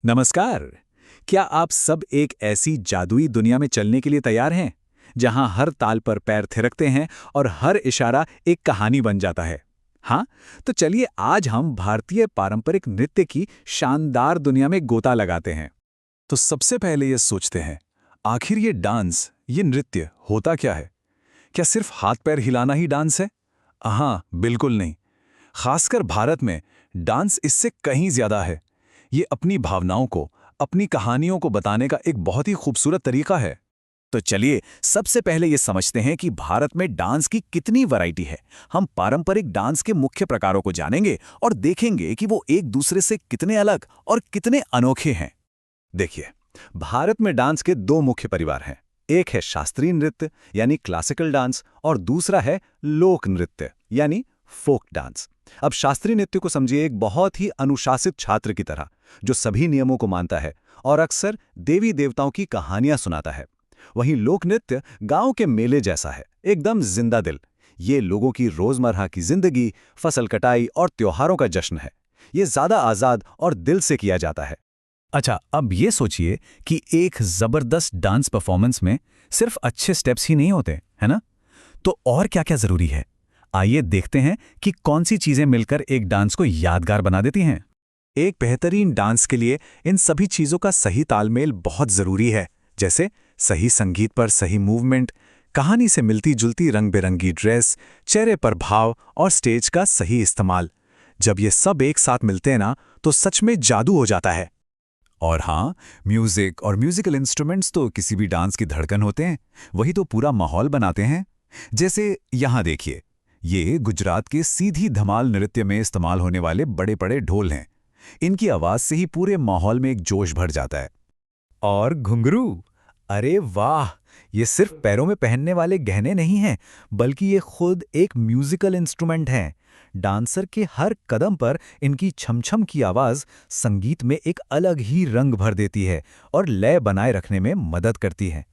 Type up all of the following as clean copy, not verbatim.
नमस्कार। क्या आप सब एक ऐसी जादुई दुनिया में चलने के लिए तैयार हैं जहां हर ताल पर पैर थिरकते हैं और हर इशारा एक कहानी बन जाता है? हाँ, तो चलिए आज हम भारतीय पारंपरिक नृत्य की शानदार दुनिया में गोता लगाते हैं। तो सबसे पहले ये सोचते हैं, आखिर ये डांस, ये नृत्य होता क्या है? क्या सिर्फ हाथ पैर हिलाना ही डांस है? हाँ, बिल्कुल नहीं। खासकर भारत में डांस इससे कहीं ज्यादा है। ये अपनी भावनाओं को, अपनी कहानियों को बताने का एक बहुत ही खूबसूरत तरीका है। तो चलिए सबसे पहले ये समझते हैं कि भारत में डांस की कितनी वैरायटी है। हम पारंपरिक डांस के मुख्य प्रकारों को जानेंगे और देखेंगे कि वो एक दूसरे से कितने अलग और कितने अनोखे हैं। देखिए, भारत में डांस के दो मुख्य परिवार हैं। एक है शास्त्रीय नृत्य यानी क्लासिकल डांस और दूसरा है लोक नृत्य यानी फोक डांस। अब शास्त्रीय नृत्य को समझिए एक बहुत ही अनुशासित छात्र की तरह, जो सभी नियमों को मानता है और अक्सर देवी देवताओं की कहानियां सुनाता है। वहीं लोक नृत्य गांव के मेले जैसा है, एकदम जिंदा दिल। ये लोगों की रोजमर्रा की जिंदगी, फसल कटाई और त्योहारों का जश्न है। ये ज्यादा आजाद और दिल से किया जाता है। अच्छा, अब ये सोचिए कि एक जबरदस्त डांस परफॉर्मेंस में सिर्फ अच्छे स्टेप्स ही नहीं होते, है ना? तो और क्या-क्या जरूरी है? आइए देखते हैं कि कौन सी चीजें मिलकर एक डांस को यादगार बना देती हैं। एक बेहतरीन डांस के लिए इन सभी चीजों का सही तालमेल बहुत जरूरी है, जैसे सही संगीत पर सही मूवमेंट, कहानी से मिलती जुलती रंग बिरंगी ड्रेस, चेहरे पर भाव और स्टेज का सही इस्तेमाल। जब ये सब एक साथ मिलते हैं ना, तो सच में जादू हो जाता है। और हाँ, म्यूजिक और म्यूजिकल इंस्ट्रूमेंट्स तो किसी भी डांस की धड़कन होते हैं। वही तो पूरा माहौल बनाते हैं। जैसे यहाँ देखिए, ये गुजरात के सीधी धमाल नृत्य में इस्तेमाल होने वाले बड़े बड़े ढोल हैं। इनकी आवाज से ही पूरे माहौल में एक जोश भर जाता है। और घुंघरू, अरे वाह! ये सिर्फ पैरों में पहनने वाले गहने नहीं हैं, बल्कि ये खुद एक म्यूजिकल इंस्ट्रूमेंट हैं। डांसर के हर कदम पर इनकी छम-छम की आवाज संगीत में एक अलग ही रंग भर देती है और लय बनाए रखने में मदद करती है।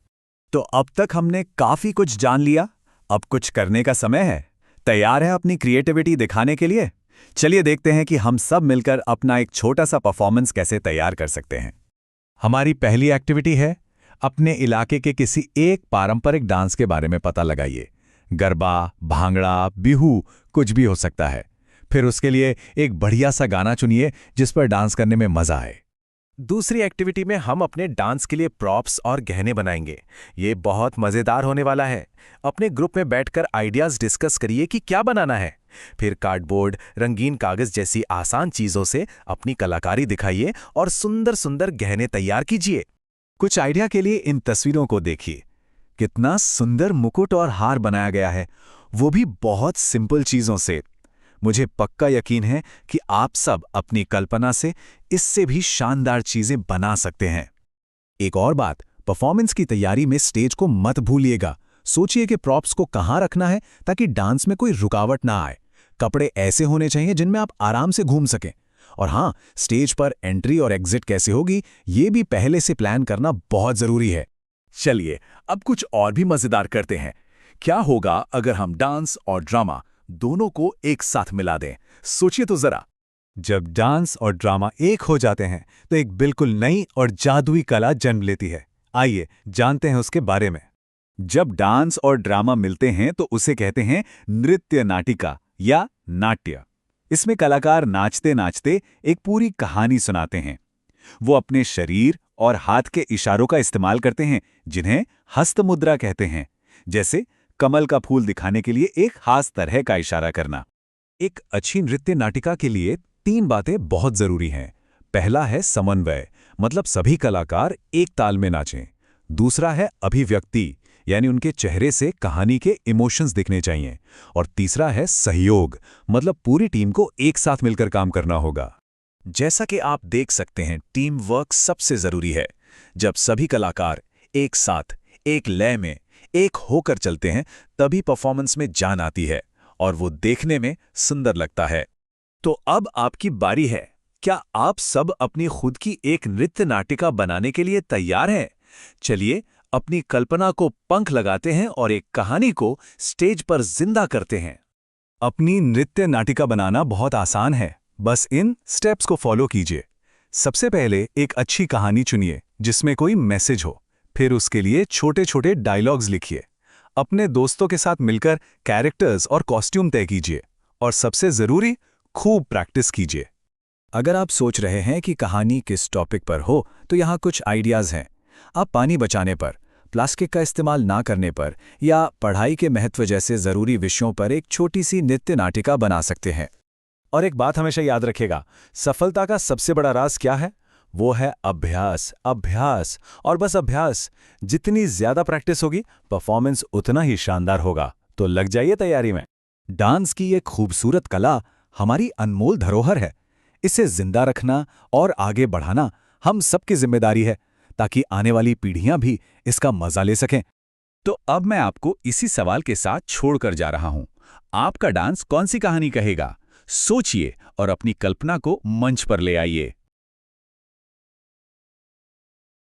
तो अब तक हमने काफी कुछ जान लिया, अब कुछ करने का समय है। तैयार है अपनी क्रिएटिविटी दिखाने के लिए? चलिए देखते हैं कि हम सब मिलकर अपना एक छोटा सा परफॉर्मेंस कैसे तैयार कर सकते हैं। हमारी पहली एक्टिविटी है, अपने इलाके के किसी एक पारंपरिक डांस के बारे में पता लगाइए। गरबा, भांगड़ा, बिहू, कुछ भी हो सकता है। फिर उसके लिए एक बढ़िया सा गाना चुनिए जिस पर डांस करने में मजा आए। दूसरी एक्टिविटी में हम अपने डांस के लिए प्रॉप्स और गहने बनाएंगे। ये बहुत मजेदार होने वाला है। अपने ग्रुप में बैठकर आइडियाज डिस्कस करिए कि क्या बनाना है। फिर कार्डबोर्ड, रंगीन कागज जैसी आसान चीजों से अपनी कलाकारी दिखाइए और सुंदर सुंदर गहने तैयार कीजिए। कुछ आइडिया के लिए इन तस्वीरों को देखिए। कितना सुंदर मुकुट और हार बनाया गया है, वो भी बहुत सिंपल चीजों से। मुझे पक्का यकीन है कि आप सब अपनी कल्पना से इससे भी शानदार चीजें बना सकते हैं। एक और बात, परफॉर्मेंस की तैयारी में स्टेज को मत भूलिएगा। सोचिए कि प्रॉप्स को कहाँ रखना है ताकि डांस में कोई रुकावट ना आए। कपड़े ऐसे होने चाहिए जिनमें आप आराम से घूम सकें। और हाँ, स्टेज पर एंट्री और एग्जिट कैसे होगी, ये भी पहले से प्लान करना बहुत जरूरी है। चलिए, अब कुछ और भी मजेदार करते हैं। क्या होगा अगर हम डांस और ड्रामा दोनों को एक साथ मिला दें? सोचिए तो जरा। जब डांस और ड्रामा एक हो जाते हैं तो एक बिल्कुल नई और जादुई कला जन्म लेती है। आइए जानते हैं उसके बारे में। जब डांस और ड्रामा मिलते हैं तो उसे कहते हैं नृत्य नाटिका या नाट्य। इसमें कलाकार नाचते नाचते एक पूरी कहानी सुनाते हैं। वो अपने शरीर और हाथ के इशारों का इस्तेमाल करते हैं, जिन्हें हस्त मुद्रा कहते हैं। जैसे कमल का फूल दिखाने के लिए एक खास तरह का इशारा करना। एक अच्छी नृत्य नाटिका के लिए 3 बातें बहुत जरूरी हैं। पहला है समन्वय, मतलब सभी कलाकार एक ताल में नाचें। दूसरा है अभिव्यक्ति, यानी उनके चेहरे से कहानी के इमोशंस दिखने चाहिए। और तीसरा है सहयोग, मतलब पूरी टीम को एक साथ मिलकर काम करना होगा। जैसा कि आप देख सकते हैं, टीम वर्क सबसे जरूरी है। जब सभी कलाकार एक साथ, एक लय में, एक होकर चलते हैं, तभी परफॉर्मेंस में जान आती है और वो देखने में सुंदर लगता है। तो अब आपकी बारी है। क्या आप सब अपनी खुद की एक नृत्य नाटिका बनाने के लिए तैयार हैं? चलिए अपनी कल्पना को पंख लगाते हैं और एक कहानी को स्टेज पर जिंदा करते हैं। अपनी नृत्य नाटिका बनाना बहुत आसान है। बस इन स्टेप्स को फॉलो कीजिए। सबसे पहले एक अच्छी कहानी चुनिए जिसमें कोई मैसेज हो। फिर उसके लिए छोटे छोटे डायलॉग्स लिखिए। अपने दोस्तों के साथ मिलकर कैरेक्टर्स और कॉस्ट्यूम तय कीजिए। और सबसे ज़रूरी, खूब प्रैक्टिस कीजिए। अगर आप सोच रहे हैं कि कहानी किस टॉपिक पर हो, तो यहाँ कुछ आइडियाज़ हैं। आप पानी बचाने पर, प्लास्टिक का इस्तेमाल ना करने पर या पढ़ाई के महत्व जैसे ज़रूरी विषयों पर एक छोटी सी नृत्य नाटिका बना सकते हैं। और एक बात हमेशा याद रखिएगा, सफलता का सबसे बड़ा राज क्या है? वो है अभ्यास, अभ्यास और बस अभ्यास। जितनी ज़्यादा प्रैक्टिस होगी, परफॉर्मेंस उतना ही शानदार होगा। तो लग जाइए तैयारी में। डांस की ये खूबसूरत कला हमारी अनमोल धरोहर है। इसे जिंदा रखना और आगे बढ़ाना हम सबकी जिम्मेदारी है, ताकि आने वाली पीढ़ियां भी इसका मजा ले सकें। तो अब मैं आपको इसी सवाल के साथ छोड़कर जा रहा हूं। आपका डांस कौन सी कहानी कहेगा? सोचिए और अपनी कल्पना को मंच पर ले आइए।